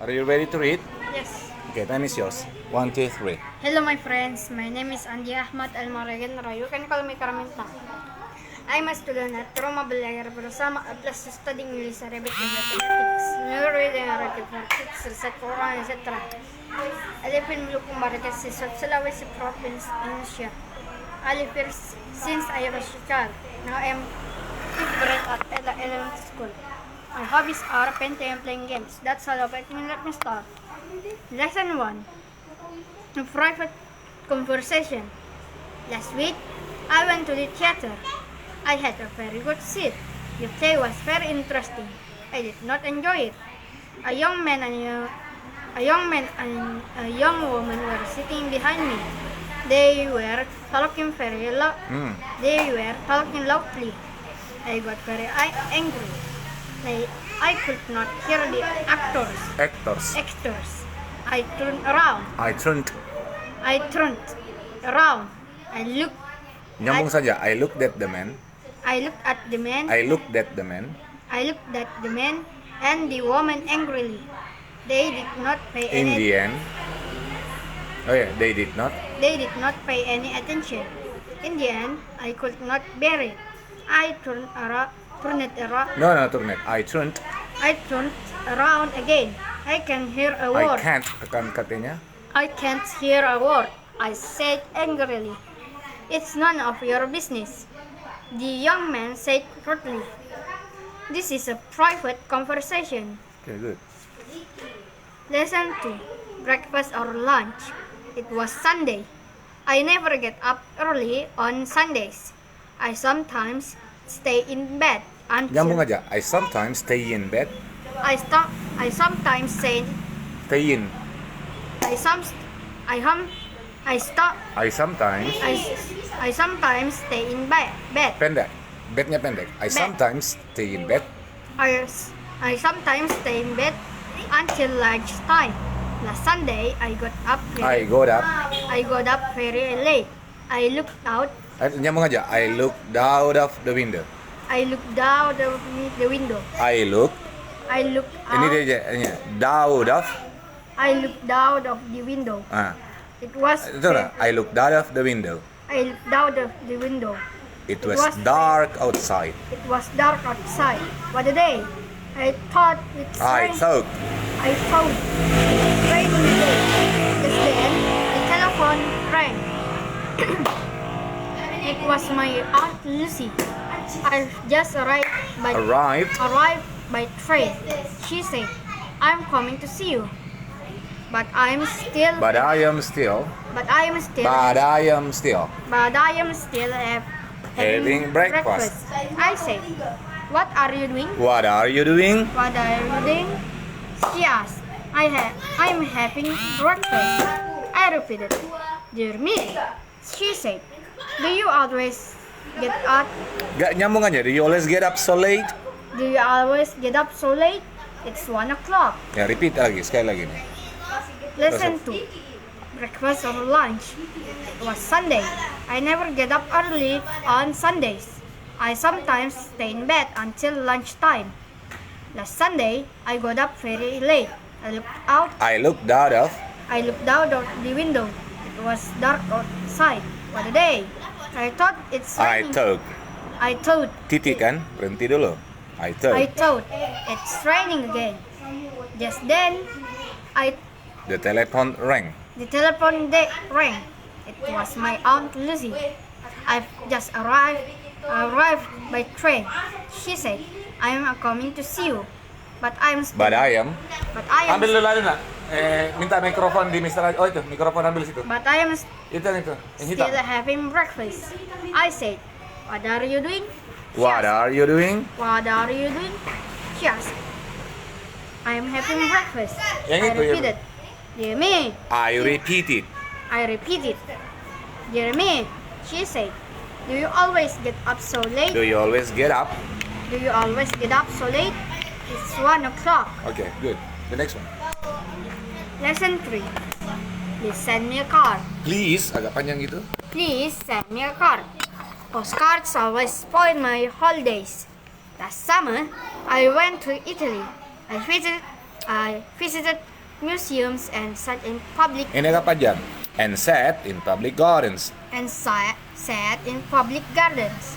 Are you ready to read? Yes. Okay, time is yours. 1, 2, 3. Hello, my friends. My name is Andi Ahmad Almaragan Rayo. You can call me Karaminta. I'm a student at Roma Balayer Brosama, a plus studying English, Arabic, and mathematics. New reading Arabic for kids, research, Quran, etc. I live in Mulukum Marites, Sulawesi province, Indonesia. I live here since I was a child. Now I am fifth grade at elementary school. My hobbies are painting and playing games. That's all about me. Let me start. Lesson 1. A private conversation. Last week, I went to the theater. I had a very good seat. The play was very interesting. I did not enjoy it. A young man and a young woman were sitting behind me. They were talking They were talking loudly. I got very angry. I could not hear the actors. Actors. I turned around. I turned. Around. I looked. Nyambung saja. I looked at the man. I looked at the man. I looked at the man. I looked at the man and the woman angrily. They did not pay In any. the end. Oh yeah, they did not. They did not pay any attention. In the end, I could not bear it. I turned around. Turn it. I turned around again. I can hear a I word. can't. Tekan katanya. I can't hear a word. I said angrily. It's none of your business. The young man said rudely. This is a private conversation. Okay, good. Lesson 2. Breakfast or lunch. It was Sunday. I never get up early on Sundays. I sometimes stay in bed Nyambung until aja. I sometimes stay in bed. I sometimes stay Stay in. I sometimes stay in bed. Pendek. Bednya pendek. I sometimes stay in bed. I sometimes stay in bed until lunchtime. Last Sunday, I got up I got up. very late. I looked out. Nyambung aja. I looked out of the window. I looked down the window. I looked. I looked Ini out. dia aja. Out of. I looked down of the window. Ah. It was. Itu lah. I looked out of the window. I looked down of the window. It was was dark outside. It was dark outside. What a day! I thought it's I rain. thought. I thought it's raining day. Just then, the telephone rang. It was my Aunt Lucy. I just arrived by train. She said, "I'm coming to see you." But I am still having breakfast. I said, "What are you doing?" What are you doing? She asked. I'm having breakfast. I repeated. Dear me, she said. Do you always get up? Gak nyambung aja. Do you always get up so late? It's 1 o'clock. Ya, repeat lagi. Sekali lagi nih. Lesson 2. Breakfast or lunch. It was Sunday. I never get up early on Sundays. I sometimes stay in bed until lunchtime. Last Sunday, I got up very late. I looked out of. of the window. It was dark outside. What a day! I thought it's raining. I thought Titik kan? Berhenti dulu. I thought it's raining again. Just then, The telephone rang. the telephone rang. It was my Aunt Lucy. I've just arrived by train. She said, "I'm coming to see you." But I am. Ambil dulu lagi nak. Minta mikrofon di Mister. Oh itu, mikrofon ambil situ. But I am Itu. Yang hitam. still having breakfast. I said, "What are you doing?" What are you doing? She asked. I am having breakfast. Yang I itu, ya. repeated. Dear me. I repeated. Dear me, she said. Do you always get up so late? Do you always get up? So late? It's 1 o'clock. Okay, good. The next one. Lesson 3. Please send me a card. Please, agak panjang gitu. Please send me a card. Postcards always spoil my holidays. Last summer, I went to Italy. I visited museums and sat in public Ini agak panjang. And sat in public gardens. sat in public gardens.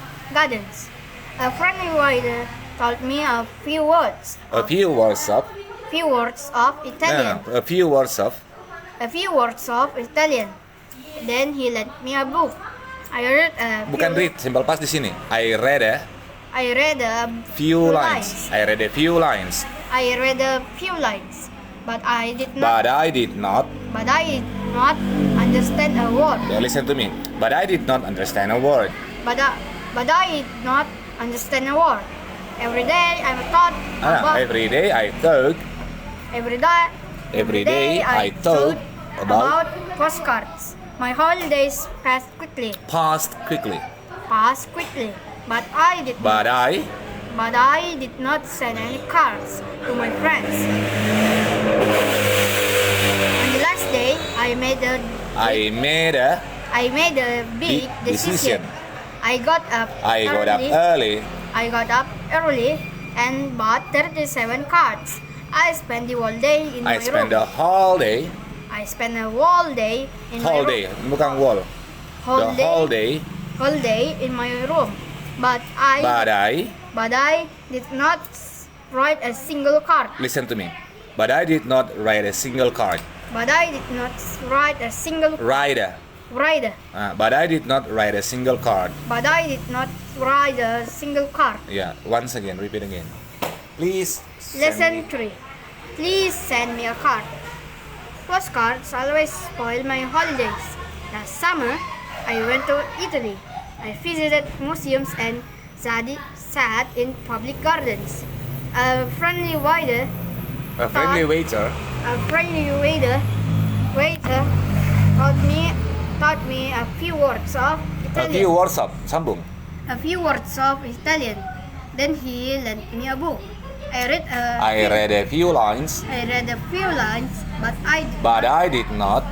A friendly waiter told me a few words. A few words of. Italian. A few words of. Italian. Then he lent me a book. I read a Bukan read, simple past di sini. I read a few lines. I read a few lines. But I did But I did not. understand a word. Yeah, listen to me. But I did not understand a word. But I did not understand a word. Every day I thought Every day I thought about postcards. My holidays passed quickly. But I did not send any cards to my friends. On the last day, I made a big decision. I got up early and bought 37 cards. I spent the whole day in my room. I spent a whole day in my room. Bukan wall. Whole day in my room. But I did not write a single card. Listen to me. But I did not write a single card. But I did not write a single But I did not write a single card. Yeah, once again, repeat again. Please. Lesson 3. Please send me a card. Postcards always spoil my holidays. Last summer, I went to Italy. I visited museums and sat in public gardens. A friendly waiter taught me a few words of Italian. Then he lent me a book. I read a few lines, but I did not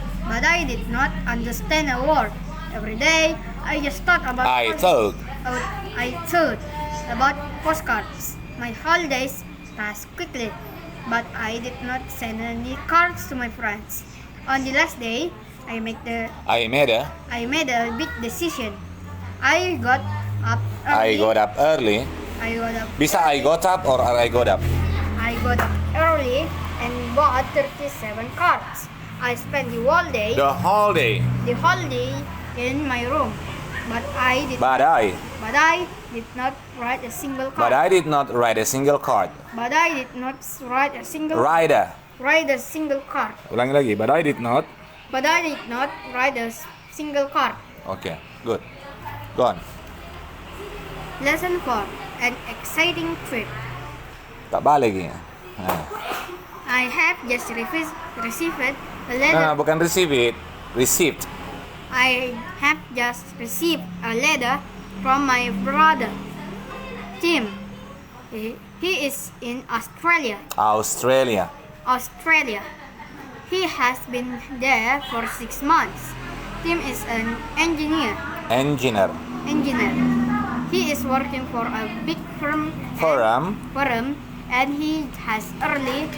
understand a word. Every day, I just thought about postcards. My holidays passed quickly, but I did not send any cards to my friends. On the last day, I made a big decision. I got up early. Bisa I got up or I got up? I got up early and bought 37 cards. I spent the whole day in my room. But I did not write a single card. Write a single card. Ulangi lagi. But I did not write a single card. Okay, good. Go on. Lesson 4. An exciting trip. Tak balik lagi. I have just received a letter. Bukan received. I have just received a letter from my brother, Tim. He is in Australia. He has been there for 6 months. Tim is an engineer. He is working for a big firm, and he has already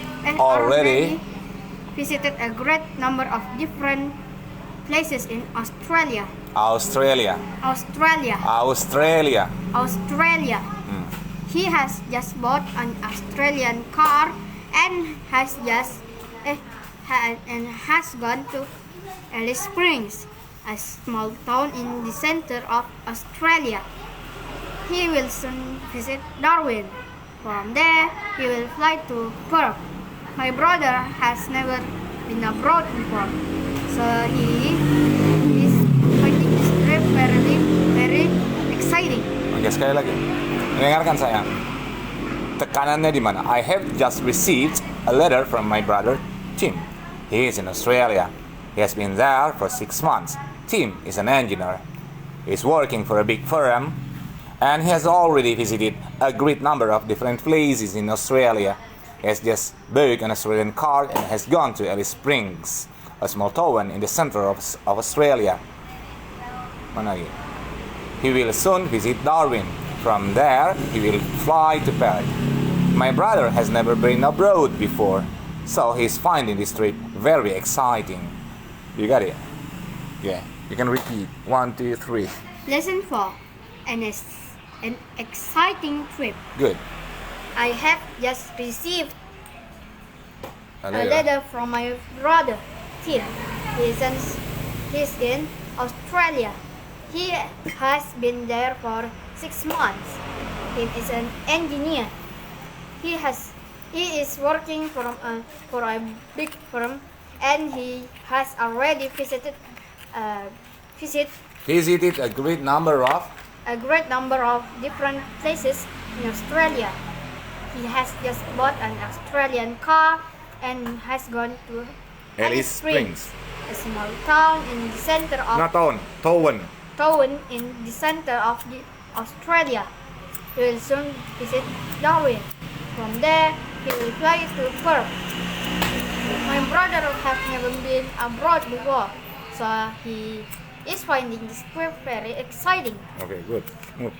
visited a great number of different places in Australia. He has just bought an Australian car and has gone to Alice Springs, a small town in the center of Australia. He will soon visit Darwin. From there, he will fly to Perth. My brother has never been abroad before, so he is finding this trip very exciting. Oke, sekali lagi. Dengarkan sayang. Tekanannya di mana? I have just received a letter from my brother Tim. He is in Australia. He has been there for 6 months. Tim is an engineer. He is working for a big firm, and he has already visited a great number of different places in Australia. He has just bought an Australian car and has gone to Alice Springs, a small town in the center of Australia. Mana lagi? He will soon visit Darwin. From there, he will fly to Perth. My brother has never been abroad before, So he's finding this trip very exciting. You got it? Yeah. You can repeat. 1, 2, 3. Lesson 4. An exciting trip. Good. I have just received A a letter from my brother, Tim. He's in Australia. He has been there for 6 months. Tim is an engineer. He is working for a big firm, and he has already visited Visited a great number of different places in Australia. He has just bought an Australian car and has gone to Alice Springs. a small town in the center of Not Town. in the center of Australia. He will soon visit Darwin. From there, he will fly to Perth. My brother have never been abroad before, so he is finding this trip very exciting. Okay, good. Move.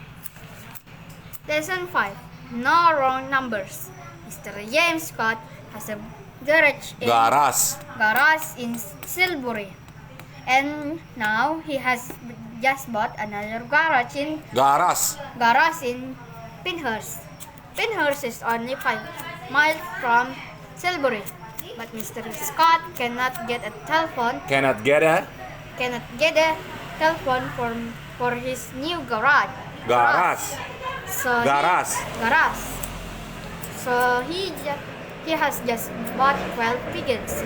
Lesson 5. No wrong numbers. Mr. James Scott has a garage in Silbury. And now he has just bought another garage in Pinehurst. Pinehurst is only 5 miles from Silbury. But Mr. Scott cannot get a telephone for his new garage. So he has just bought 12 pigeons.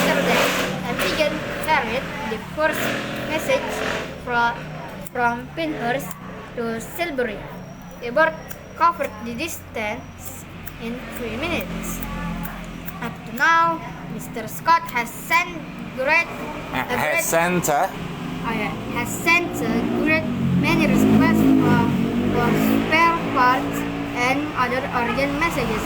Yesterday, a pigeon carried the first message from Pinehurst to Silbury. The bird covered the distance in 3 minutes. Up to now, Mr. Scott has sent many requests for spare parts and other urgent messages.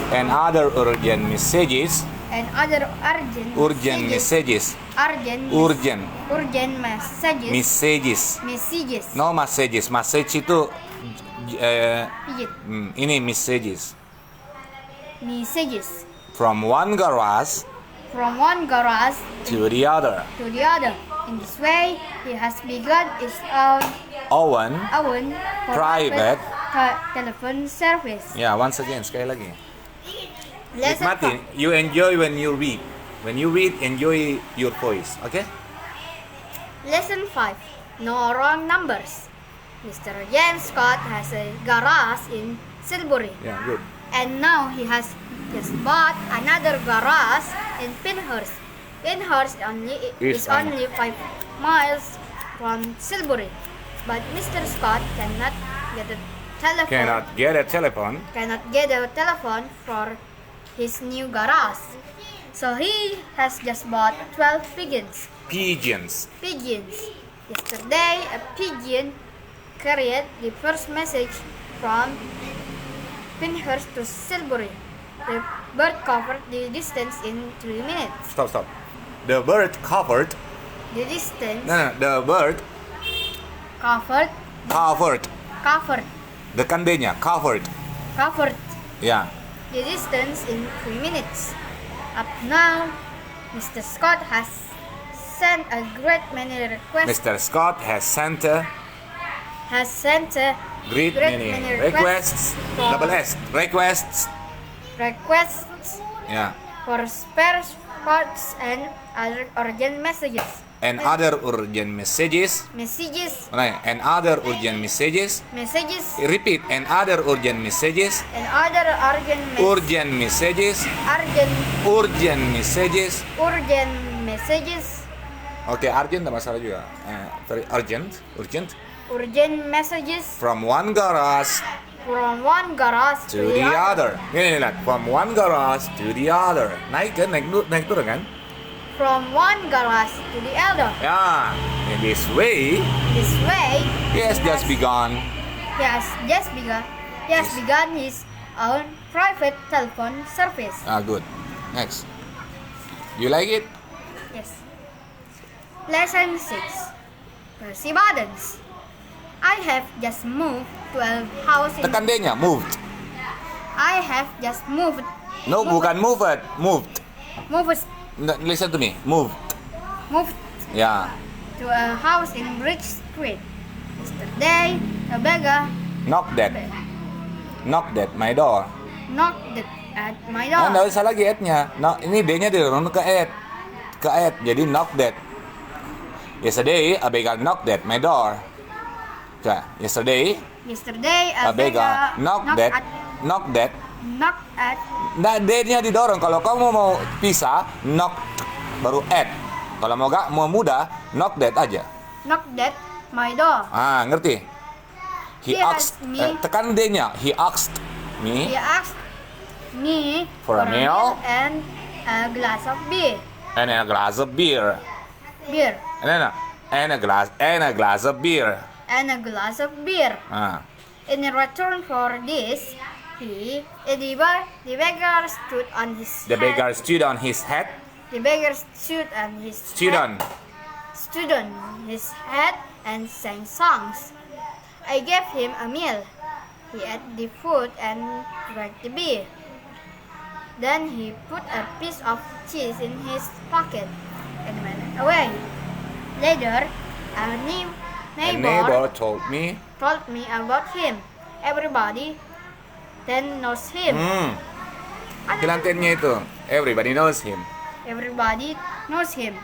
No messages. Message itu Pijit. Ini messages. Messages. From one garage to the other. In this way, he has begun his own Private telephone service. Ya, once again, sekali lagi. Lesson Nikmati. You enjoy when you read. When you read, enjoy your voice. Okay? Lesson 5. No wrong numbers. Mr. James Scott has a garage in Silbury. Yeah, good. And now he has just bought another garage in Pinehurst. Pinehurst is only 5 miles from Silbury. But Mr. Scott cannot get a telephone for his new garage. So he has just bought 12 pigeons. Yesterday, a pigeon carried the first message from Pinehurst to Silbury. The bird covered the distance in 3 minutes. Stop. The bird covered. The distance The bird covered Dekan D-nya, covered. Ya. the distance in 3 minutes. Up now, Mr. Scott has sent a great many requests. Mr. Scott has sent a great many requests. Double S. Requests. Ya. For spare parts and other urgent messages. And other urgent messages. And other urgent messages. Repeat. And other urgent messages. Urgent messages. Oke, urgent tak masalah juga. Very urgent. Urgent messages From one garage to the other. Ini lihat. From one garage to the other. Naik turun kan? From one garage to the other. Ya, in this way, he has just begun his own private telephone service. Good. Next. You like it? Yes. Lesson 6. Perseverance. I have just moved to a house in Tekan D-nya, moved. I have just moved No, bukan moved. Moved. Moved. No, listen to me. Moved. Moved Yeah. to a house in Bridge Street. Yesterday, a beggar Knocked at. Knocked at my door. knocked at my Nah, door. nggak usah lagi at-nya. Nah, ini D-nya dirunut ke at. Ke at. Jadi knocked at. Yesterday, a beggar knocked at my door. Coba. Yesterday, Yesterday, a a beggar beggar knocked at. Knocked at. knocked at Nah, D-nya didorong. Kalau kamu mau pisah, knock baru at. Kalau mau mudah, knocked at aja. knocked at my door. Ah, ngerti? He He asked. asked me- Tekan D-nya. He asked me He asked me For a meal? and a glass of beer. and a glass of beer. Beer. And a glass of beer. And a glass of beer. Ah. In return for this, the beggar stood on his The head. beggar stood on his head. The beggar stood on his Stood head, on. stood on his head and sang songs. I gave him a meal. He ate the food and drank the beer. Then he put a piece of cheese in his pocket and went away. Later, a A neighbor neighbor told me. told me about him. Everybody then knows him. Kilantennya itu. Everybody knows him. Everybody knows him.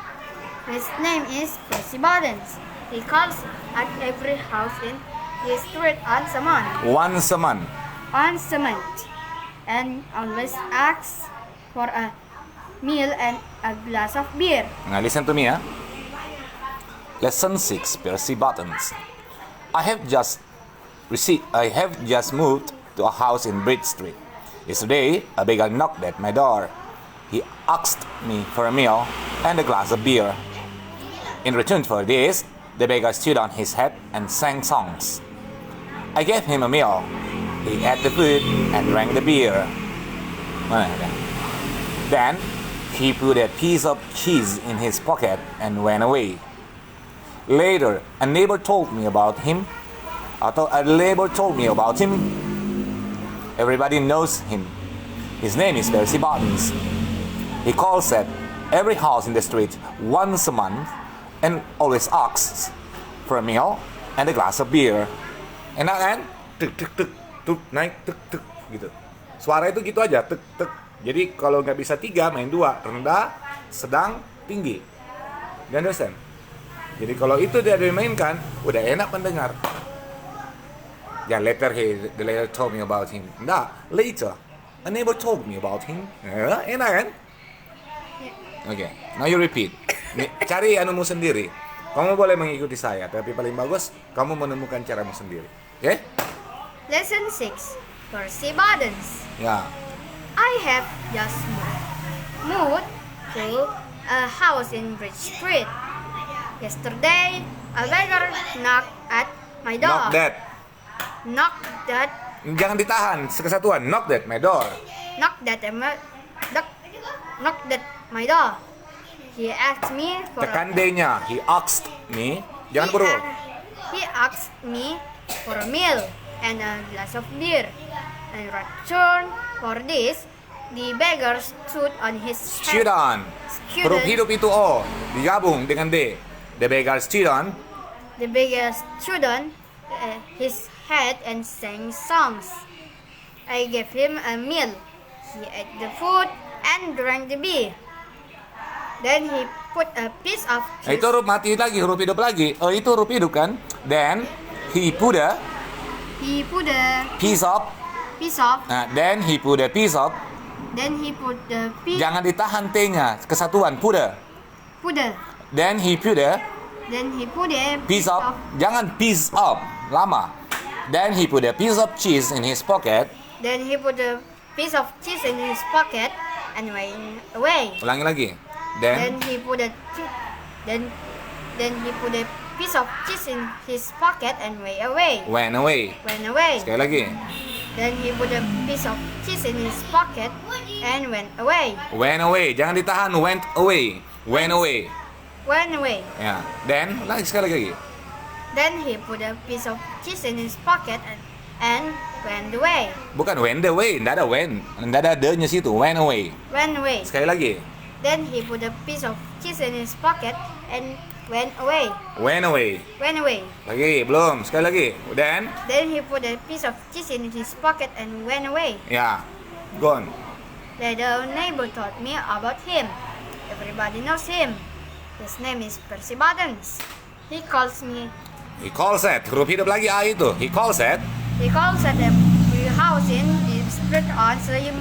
His name is Percy Buttons. He calls at every house in the street once a month. Once a month. Once a month. And always asks for a meal and a glass of beer. Now listen to me, Lesson 6, Percy Buttons. I have just moved to a house in Bridge Street. Yesterday, a beggar knocked at my door. He asked me for a meal and a glass of beer. In return for this, the beggar stood on his head and sang songs. I gave him a meal. He ate the food and drank the beer. Then he put a piece of cheese in his pocket and went away. Later, a neighbor told me about him. Everybody knows him. His name is Percy Buttons. He calls at every house in the street once a month and always asks for a meal and a glass of beer. Enak kan? Tuk tuk tuk tuk naik tuk tuk gitu. Suara itu gitu aja tuk tuk. Jadi kalau nggak bisa 3 main 2, rendah, sedang, tinggi. You understand? Jadi kalau itu dia dimainkan, udah enak pendengar. Ya, the later told me about him. Nah, later, a neighbor told me about him. Ya, enak kan? Oke, now you repeat. Nih, cari anumu sendiri. Kamu boleh mengikuti saya, tapi paling bagus kamu menemukan caramu sendiri. Oke? Lesson 6. Percy Buttons. Ya. I have just moved to a house in Bridge Street. Yesterday, a beggar knocked at my door. Knock that. Knocked at Jangan ditahan, kesatuan. Knock that my door. knocked at my door. He asked me for Tekan D-nya. He asked me. Jangan berurut. He asked me for a meal and a glass of beer. In return for this, the beggar stood on his Stood head. on. Huruf hidup itu O. Digabung dengan D. The beggar stood on. The beggar stood on his head and sang songs. I gave him a meal. He ate the food and drank the beer. Then he put a piece of Nah, cheese. itu huruf mati lagi, huruf hidup lagi. Oh, itu huruf hidup kan? Then he put a He put a piece of. piece of. Nah, then he put a piece of. Then he put the piece. Jangan ditahan T-nya, kesatuan. Put a. Put a. Then he put a Then he put a piece of. Jangan piece of, lama. Then he put a piece of cheese in his pocket. Then he put a piece of cheese in his pocket and went away. Ulangi lagi. Then Then he put a then he put a piece of cheese in his pocket and went away. went away. Went away. Sekali lagi. Then he put a piece of cheese in his pocket and went away. Went away. Jangan ditahan. Went away. Went away. Went away. Ya. Then lagi sekali lagi. Then he put a piece of cheese in his pocket and went away. Bukan went away, nggak ada when. Nggak ada the-nya situ, went away. Went away. Sekali lagi. Then he put a piece of cheese in his pocket and went away. Went away. Went away. Lagi, belum. Sekali lagi. Then Then he put a piece of cheese in his pocket and went away. ya, gone. The neighbor told me about him. Everybody knows him. His name is Percy Buttons. He calls it. Huruf hidup lagi A itu. He calls it He calls at every house in the street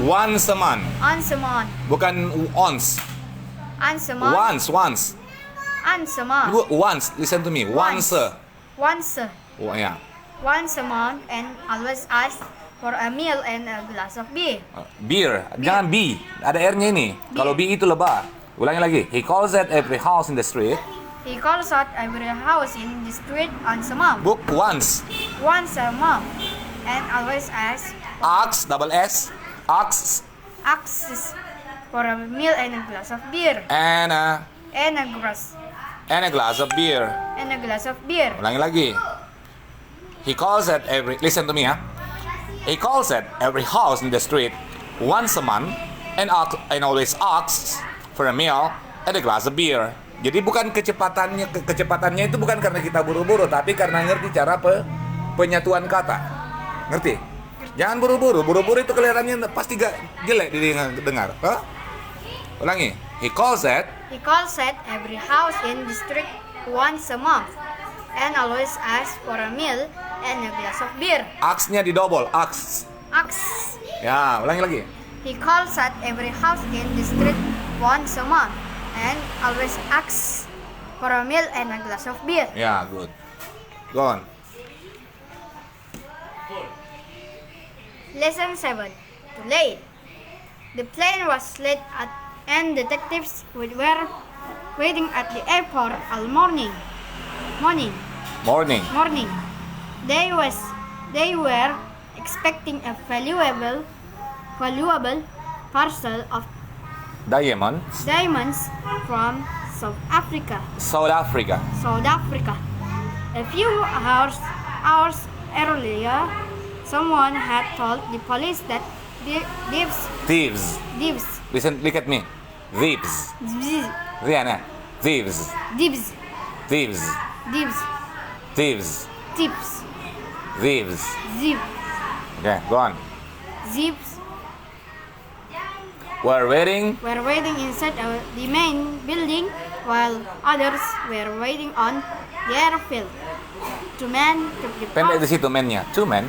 once a month. once a month. Bukan once. Once a month. Once. Once a month. Once. Listen to me. Once. Once. Oh, ya. Once a month and always ask for a meal and a glass of beer. Beer. Jangan B. Ada R-nya ini. Kalau B itu lebah. Ulangi lagi. He calls at every house in the street. He calls out every house in the street once a month. Book once. Once a month. And always asks Double S. Asks for a meal and a glass of beer. and a glass of beer. And a glass of beer. Ulangi lagi. He calls at every. Listen to me ya. He calls at every house in the street once a month and always asks for a meal and a glass of beer. Jadi bukan kecepatannya itu bukan karena kita buru-buru, tapi karena ngerti cara penyatuan kata. Ngerti? Jangan buru-buru. Buru-buru itu kelihatannya pasti gak jelek didengar. Huh? Ulangi. He calls at every house in the street once a month and always asks for a meal and a glass of beer. Aksnya di double. Aks. Ya, ulangi lagi. He calls at every house in the street once a month and always asks for a meal and a glass of beer. Ya, good. Go on. Lesson 7. Too late. The plane was late and detectives were waiting at the airport all morning. They were expecting a valuable parcel of diamonds from South Africa. A few hours earlier, someone had told the police that Thieves. Look at me. Thieves. Rihanna. Thieves. Okay, go on. Were waiting inside the main building while others were waiting on the airfield. Two men took the Pendek di situ mennya. Two men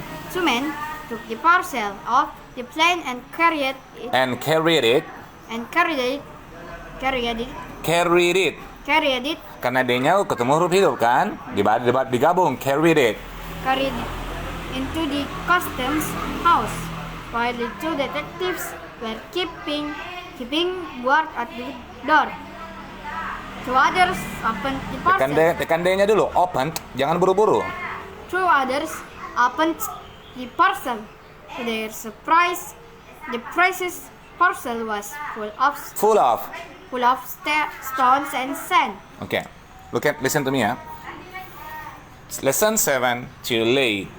took the parcel of the plane and carried it karena D-nya ketemu huruf hidup kan, digabung carried it into the customs house while the two detectives were keeping guard at the door. Two others opened the parcel. Tekan D-nya dulu, open, jangan buru-buru. Two others opened the parcel. To their surprise, the precious parcel was full of stones and sand. Okay, listen to me ya. Lesson 7, too late.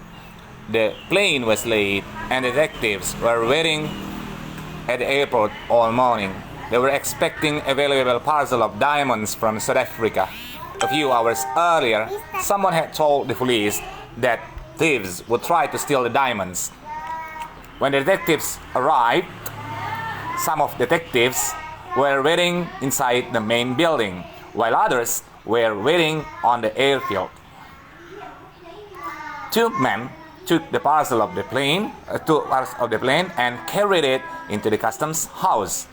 The plane was late and detectives were waiting at the airport all morning. They were expecting a valuable parcel of diamonds from South Africa. A few hours earlier, someone had told the police that thieves would try to steal the diamonds. When the detectives arrived, some of detectives were waiting inside the main building, while others were waiting on the airfield. Two men took the parcel of the plane and carried it into the customs house,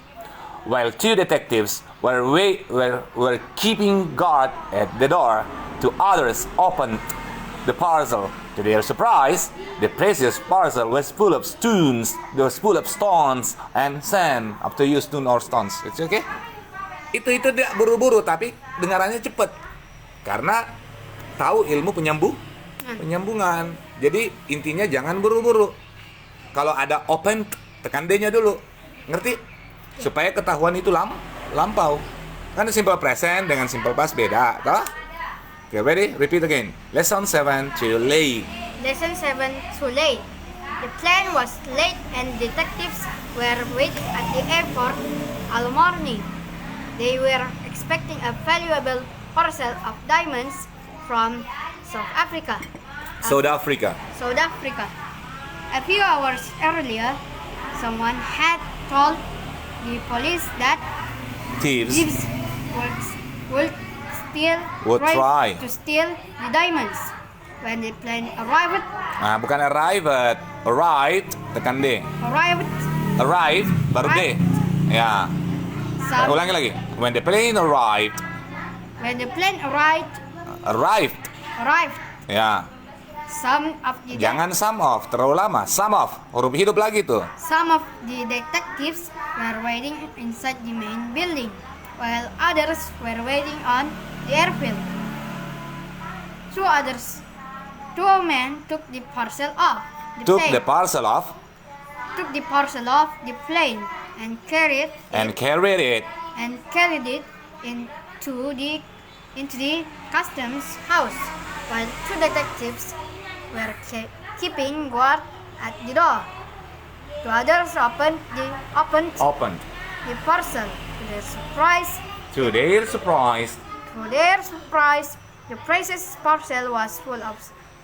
while two detectives were keeping guard at the door. Two others opened the parcel. To their surprise, the precious parcel was full of stones. And sand. Up to you, stone or stones. It's okay? Itu tidak buru-buru, tapi dengarannya cepet. Karena tahu ilmu penyambungan. Jadi intinya jangan buru-buru. Kalau ada open, tekan D-nya dulu. Ngerti? Supaya ketahuan itu lampau. Kan simple present dengan simple past beda, toh? Okay, ready? Repeat again. Lesson 7, too late. Lesson 7, too late. the plane was late and detectives were waiting at the airport all morning. They were expecting a valuable parcel of diamonds from South Africa. South Africa. South Africa. A few hours earlier, someone had told the police that Thieves thieves would try to steal the diamonds. When the plane arrived, Nah, bukan arrived, tekan D. Arrived, baru D. Ya. some, Ulangi lagi. When the plane arrived. Arrived. Ya. some of the Jangan some of, terlalu lama. Some of, huruf hidup lagi tuh. some of the detectives were waiting inside the main building, while others were waiting on the airfield. Two men took the parcel off the Took plane. the parcel off Took the parcel off the plane and carried and carried it. it into the customs house, while two detectives were keeping guard at the door. Two others opened Opened. the parcel. To their surprise, To their surprise, the precious parcel was full of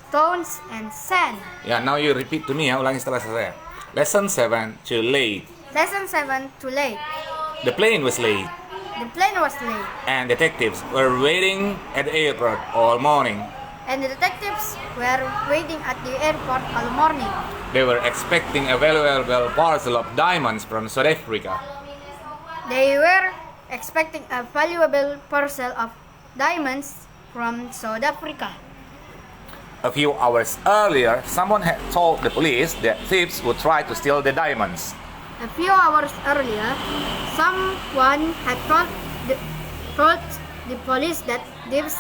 stones and sand. ya, now you repeat to me ya, ulangi setelah saya. Lesson 7, too late. Lesson 7, too late. The plane was late, The plane was late, and detectives were waiting at the airport all morning. and the detectives were waiting at the airport all morning. They were expecting a valuable parcel of diamonds from South Africa. They were expecting a valuable parcel of diamonds from South Africa. A few hours earlier, someone had told the police that thieves would try to steal the diamonds. A few hours earlier, someone had told the police that thieves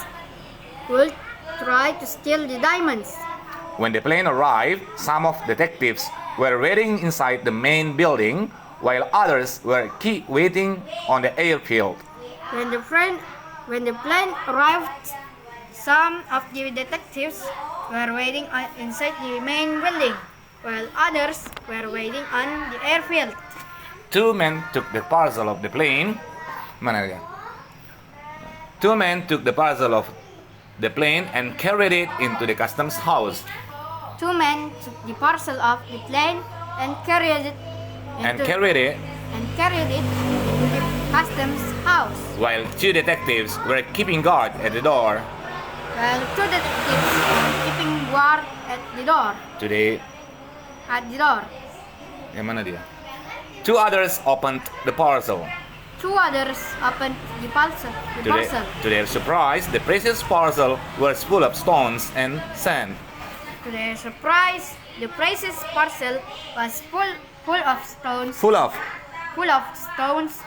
would try to steal the diamonds. When the plane arrived, some of the detectives were waiting inside the main building, while others were waiting on the airfield. When the plane arrived, some of the detectives were waiting inside the main building, while others were waiting on the airfield. Two men took the parcel of the plane. Mana dia? Two men took the parcel of the plane and carried it into the customs house. Two men took the parcel of the plane and carried it into the customs house, While two detectives were keeping guard at the door. while two detectives were keeping guard at the door. Today, yang mana dia? Two others opened the parcel. Two others opened the parcel. To their surprise, the precious parcel was full of stones and sand. To their surprise, the precious parcel was full of stones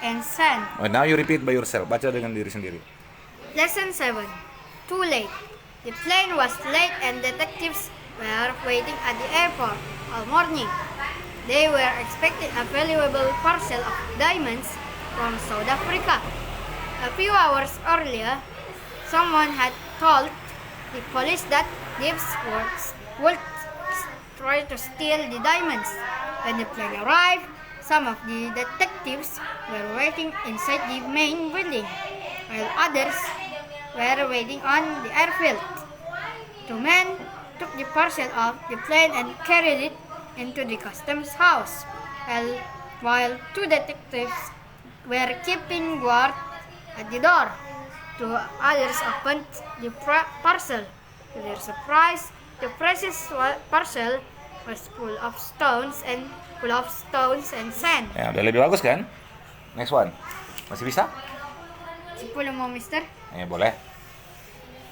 and sand. Oh, now you repeat by yourself. Baca dengan diri sendiri. Lesson 7. Too late. The plane was late and detectives were waiting at the airport all morning. They were expecting a valuable parcel of diamonds from South Africa. A few hours earlier, someone had told the police that thieves would try to steal the diamonds. When the plane arrived, some of the detectives were waiting inside the main building, while others were waiting on the airfield. Two men took the parcel off the plane and carried it into the customs house, while two detectives were keeping guard at the door. Two others opened the parcel. To their surprise, the precious parcel was full of stones and sand. Ya, udah lebih bagus kan? Next one. Masih bisa? 10 mo, mister. Ya, boleh.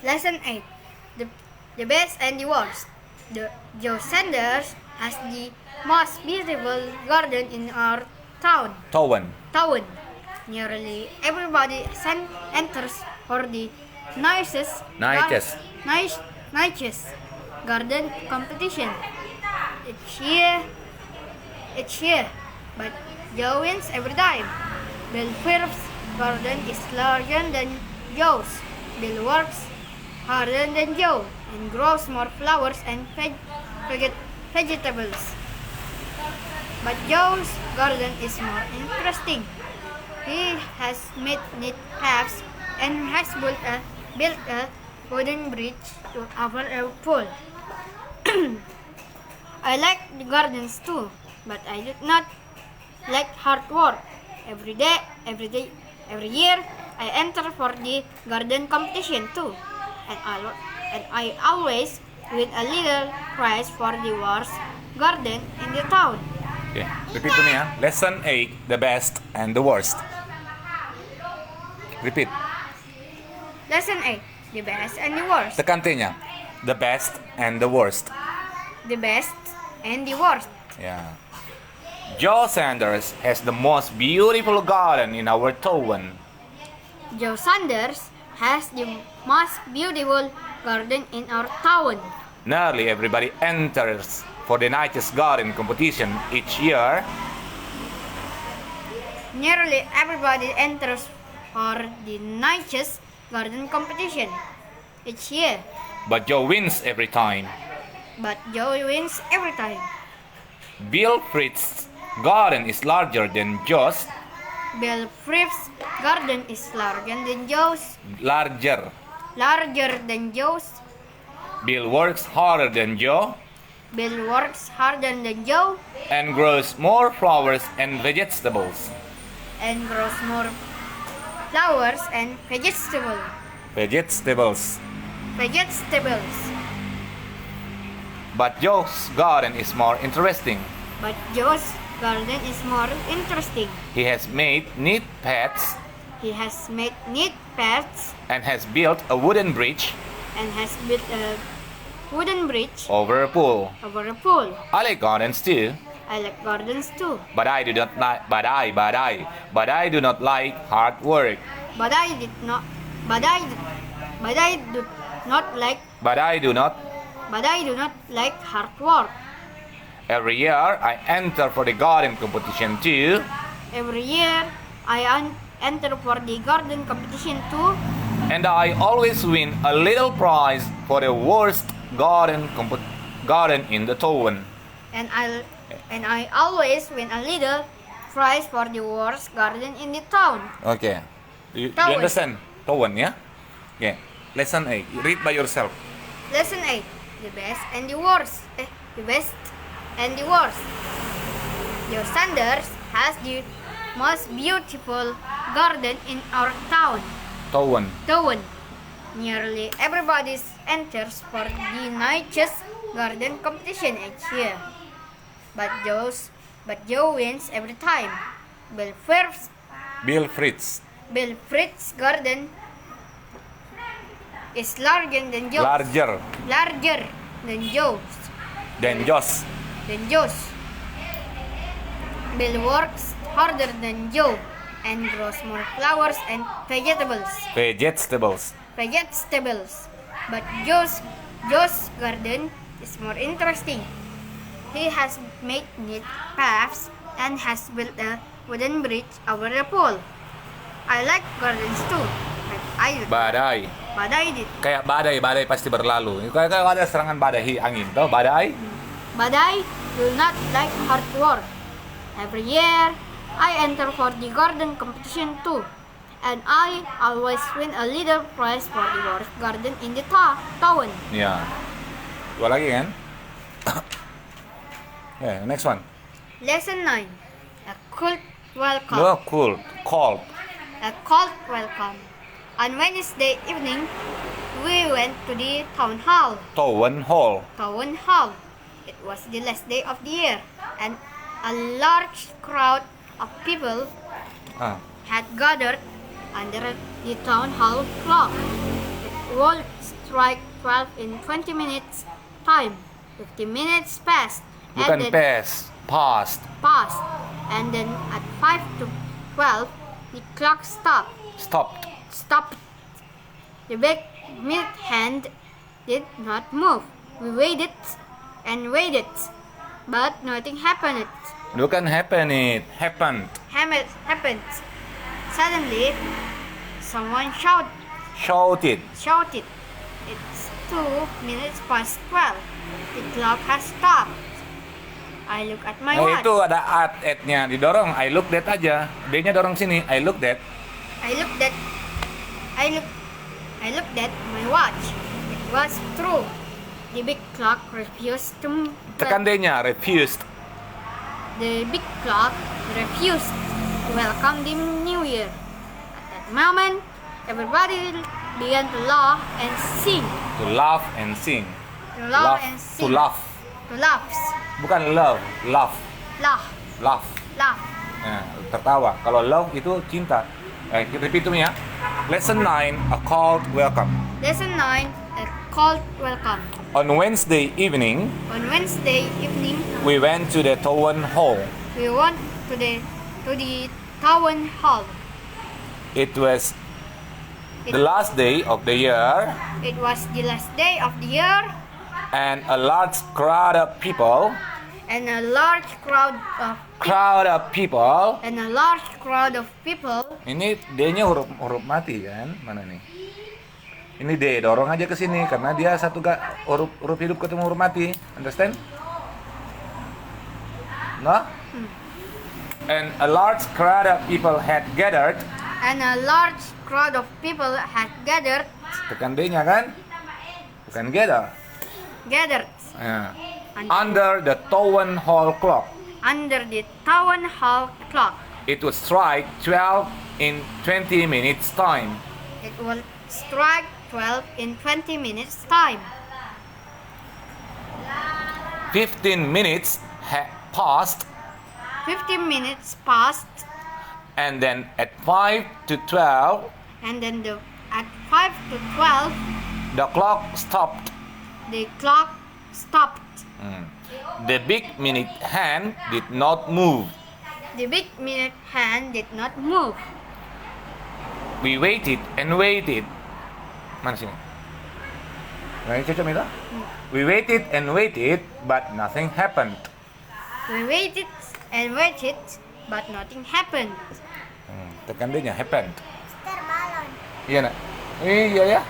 Lesson 8. The best and the worst. Joe Sanders has the most beautiful garden in our town. Nearly everybody enters for the nicest garden competition each year, but Joe wins every time. Bill Phillips' garden is larger than Joe's. Bill works harder than Joe and grows more flowers and vegetables But Joe's garden is more interesting. He has made neat paths and has built a wooden bridge to over a pool. I like the gardens too, but I do not like hard work. Every year, I enter for the garden competition too, and I always win a little prize for the worst garden in the town. Okay, repeat to me, huh? Lesson 8, the best and the worst. Repeat. Lesson 8, the best and the worst. Tekan T-nya. The best and the worst. The best and the worst. Yeah. Joe Sanders has the most beautiful garden in our town. Joe Sanders has the most beautiful garden in our town. Nearly everybody enters for the nicest garden competition each year. Nearly everybody enters for the nicest garden competition each year. But Joe wins every time. But Joe wins every time. Bill Fritz's garden is larger than Joe's. Bill Fripp's garden is larger than Joe's. Larger. Larger than Joe's. Bill works harder than Joe Bill works harder than Joe and grows more flowers and vegetables. and grows more flowers and Vegetables. vegetables. But Joe's garden is more interesting. But Joe's garden is more interesting. He has made neat paths He has made neat paths and has built a wooden bridge and has built a wooden bridge over a pool. over a pool. I like gardens too, I like gardens too, but I do not like do not like hard work. but I do not like hard work. Every year I enter for the garden competition too, Every year I enter for the garden competition too, and I always win a little prize for the worst garden in the town. and I always win a little prize for the worst garden in the town. Okay, you Town. understand? Town, yeah? Okay. Lesson 8. Read by yourself. Lesson 8, the best and the worst. The best and the worst. Joe Sanders has the most beautiful garden in our town. Town. Nearly everybody enters for the nicest garden competition each year. But Joe wins every time. Bill Fritz's garden is larger than Joe's. Larger than Joe's. Then Josh. Bill works harder than Joe and grows more flowers and vegetables. But Joe's garden is more interesting. He has made neat paths and has built a wooden bridge over a pool. I like gardens too, but I did. Kayak badai pasti berlalu. Kayak ada serangan badai angin, tau badai? But I do not like hard work. Every year, I enter for the garden competition too, and I always win a little prize for the worst garden in the town. Ya. Dua lagi kan? Yeah, next one. Lesson 9. A cold welcome. No, cold. A cold welcome. On Wednesday evening, we went to the town hall. Town hall. It was the last day of the year, and a large crowd of people had gathered under the town hall clock. It would strike 12 in 20 minutes time. 50 minutes passed. Bukan passed. And then at 5 to 12, the clock stopped. The big milk hand did not move. We waited and waited, but nothing happened. Bukan happen, it happened. Happened. Suddenly, someone shouted. It's 2 minutes past 12. The clock has stopped. I look at my Nah, watch. itu ada at-nya didorong. I looked at aja. D-nya dorong sini. I looked at. I looked at I looked at my watch. It was true. The big clock refused to Tekan D-nya. Refused. The big clock refused to welcome the new year. At that moment, everybody began to laugh and sing. To laugh and sing. To laugh and To sing. laugh. To laugh. Bukan love. Laugh. Laugh. Laugh. Laugh. Nah, tertawa. Kalau love itu cinta. Repeat to me ya. Lesson 9, a cold welcome. Lesson 9, a cold welcome. On Wednesday evening, On Wednesday evening, we went to the town hall. we went to the town hall. It was the last day of the year, It was the last day of the year, and a large crowd of people, and a large crowd of people. Ini D-nya huruf mati kan? Mana nih? Ini D, dorong aja ke sini karena dia satu huruf hidup ketemu huruf mati. Understand? No? And a large crowd of people had gathered. And a large crowd of people had gathered. Tekan D-nya kan? Bukan gathered. Nah. Under the town hall clock. Under the town hall clock. It would strike 12 in 20 minutes time. It will strike 12 in 20 minutes time. 15 minutes passed, 15 minutes passed, and then at 5 to 12, and then at 5 to 12, the clock stopped. the clock stopped. The big minute hand did not move. The big minute hand did not move. We waited and waited. Mana sini? Nah, ini cocok Mila? We waited and waited, but nothing happened. We waited and waited, but nothing happened. Tekan D-nya, happened. Iya nak? Iya ya.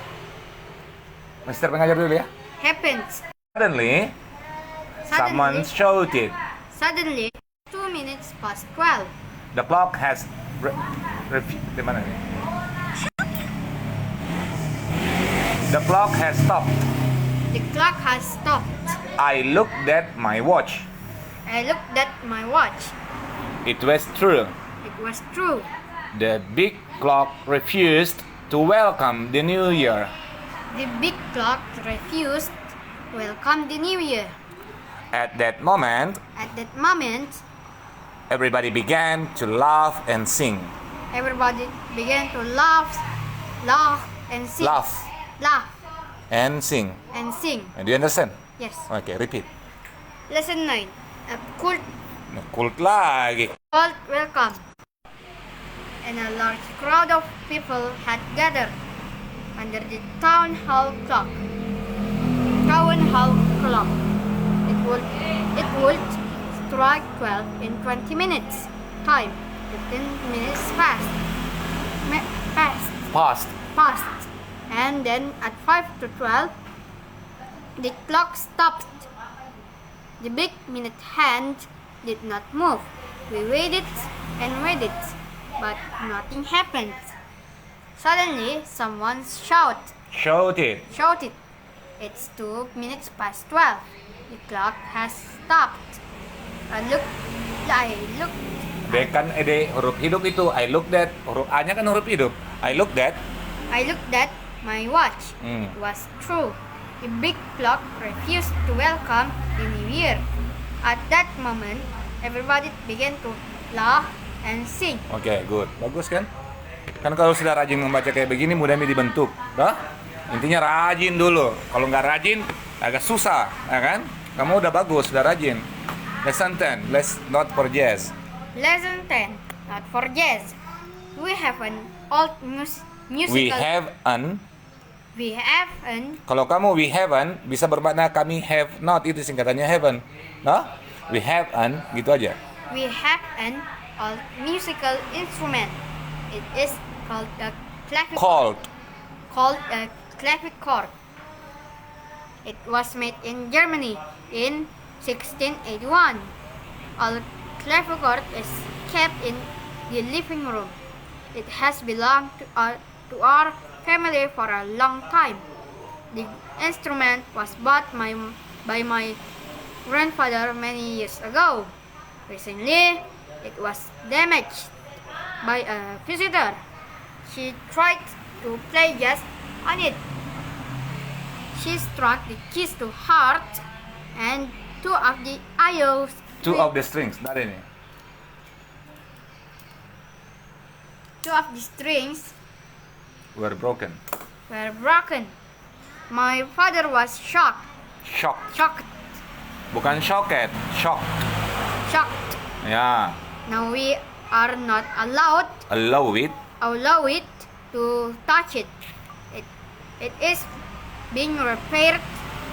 Mister pengajar dulu ya. Happened. Suddenly, someone shouted. Suddenly, 2 minutes past 12. The clock has di mana nih? The clock has stopped. The clock has stopped. I looked at my watch. I looked at my watch. It was true. It was true. The big clock refused to welcome the new year. The big clock refused to welcome the new year. At that moment, At that moment, everybody began to laugh and sing. everybody began to laugh and sing. Laugh Laugh and sing. and sing. Do you understand? Yes. Okay, repeat. Lesson 9. A cold Kult lagi. welcome. And a large crowd of people had gathered under the town hall clock. Town hall clock. It would strike 12 in 20 minutes. Time. 15 minutes Past. passed. And then at 5 to 12, the clock stopped. The big minute hand did not move. We waited and waited, but nothing happened. Suddenly, someone Shouted. shouted, "It's 2 minutes past 12. The clock has stopped." I looked. D kan D huruf hidup itu. I looked at. Huruf A-nya kan huruf hidup. I looked at. My watch. It was true. The big clock refused to welcome the new year. At that moment, everybody began to laugh and sing. Oke, good. Bagus kan? Kan kalau sudah rajin membaca kayak begini, mudah dibentuk. Dah? Intinya rajin dulu. Kalau nggak rajin, agak susah, ya kan? Kamu udah bagus, sudah rajin. Lesson 10, let's not for jazz. Lesson 10. Not for jazz. We have an old musical. We have an. Kalau kamu we haven't, bisa bermakna kami have not, itu singkatannya haven't. Nah? We have an, gitu aja. We have an old musical instrument. It is called a clavichord. Called a clavichord. It was made in Germany in 1681. Our clavichord is kept in the living room. It has belonged to our family for a long time. The instrument was bought by my grandfather many years ago. Recently, it was damaged by a visitor. She tried to play jazz on it. She struck the keys too hard, and two of the IOs. Two of the strings, dari nih. Two of the strings Were broken. were broken. My father was shocked. Shocked. Bukan shocket, shocked. Shocked. Ya, Now we are not allowed allow it. to touch it. It is being repaired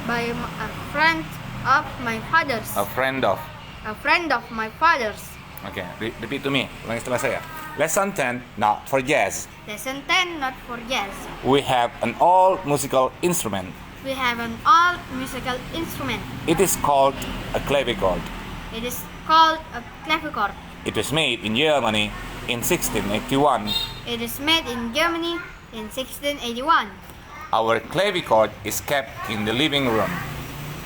by a friend of my father's. A friend of. A friend of my father's. Oke, repeat to me. Ulangi setelah saya. Lesson 10, not for jazz. Lesson 10, not for jazz. We have an old musical instrument. We have an old musical instrument. It is called a clavichord. It is called a clavichord. It was made in Germany in 1681. It is made in Germany in 1681. Our clavichord is kept in the living room.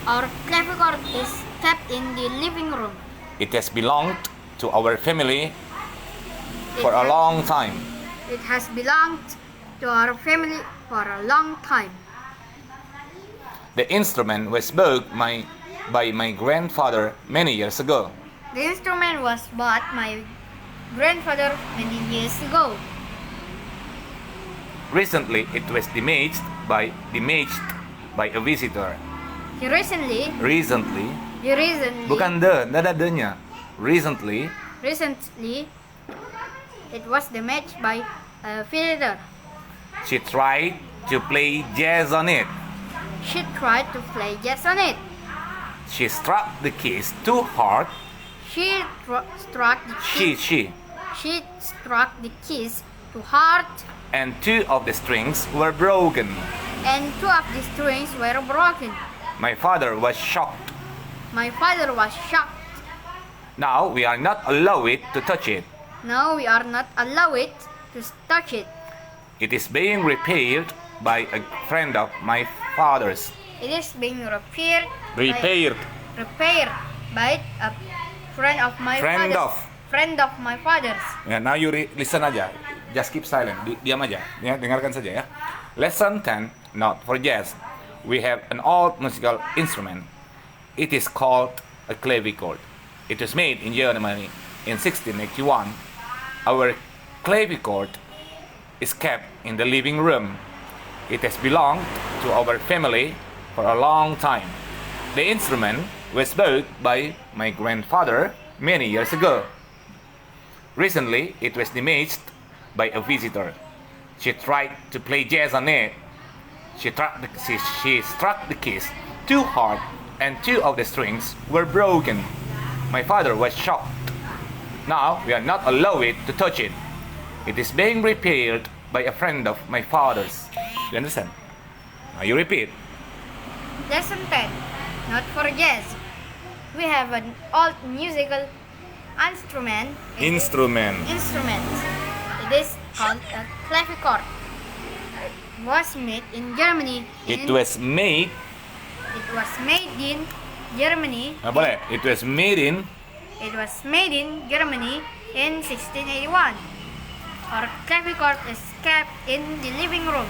Our clavichord is kept in the living room. It has belonged to our family for a long time. It has belonged to our family for a long time. The instrument was bought by my grandfather many years ago. The instrument was bought my grandfather many years ago. Recently, it was damaged by a visitor. Recently, Bukan nggak ada the-nya. Recently, it was damaged by a visitor. she tried to play jazz on it. She tried to play jazz on it. She struck the keys too hard. She struck the keys. She struck the keys too hard, And two of the strings were broken. and two of the strings were broken. My father was shocked. My father was shocked. Now we are not allowed to touch it. Now we are not allowed to touch it. It is being repaired by a friend of my father's. It is being repaired. Repaired. Repaired by a friend of my Friend father's. of. Friend of my father's. Ya, now you listen aja. Just keep silent. Diam aja. Ya, dengarkan saja ya. Lesson 10, not for jazz. We have an old musical instrument. It is called a clavichord. It was made in Germany in 1681. Our clavichord is kept in the living room. It has belonged to our family for a long time. The instrument was bought by my grandfather many years ago. Recently, it was damaged by a visitor. She tried to play jazz on it. She struck the keys too hard, and two of the strings were broken. My father was shocked. Now we are not allowed to touch it. It is being repaired by a friend of my father's. You understand? Now you repeat. Lesson 10. Not for jazz. We have an old musical instrument. Instrument. It is called a clavichord. It was made in Germany. It was made. In Germany. Boleh. It was made in. It was made in Germany in 1681. Our clavichord is kept in the living room.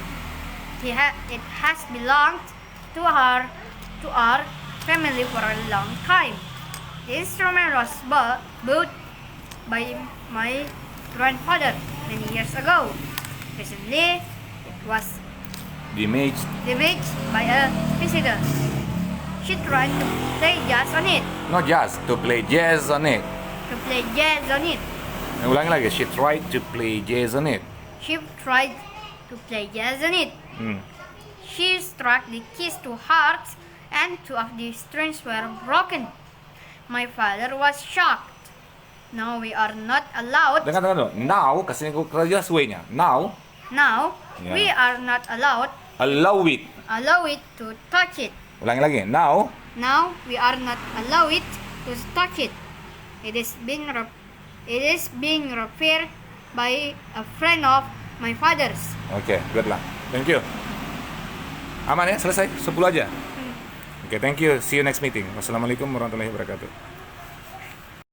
It has belonged to our family for a long time. The instrument was bought by my grandfather many years ago. Recently, it was Damaged. damaged by a visitor. She tried to play jazz on it. Not just to play jazz on it. Ulangi lagi. She tried to play jazz on it. She tried to play jazz on it. Hmm. She struck the keys too hard, and two of the strings were broken. My father was shocked. Now we are not allowed. Dengar dulu. Now, kasih aku jelas way-nya. Now, Now we are not allowed allow it. to touch it. Ulangi lagi. Now, Now we are not allowed to touch it. It is being referred by a friend of my father's. Oke, good luck. Thank you. Aman ya, selesai? 10 aja? Oke, thank you. See you next meeting. Wassalamualaikum warahmatullahi wabarakatuh.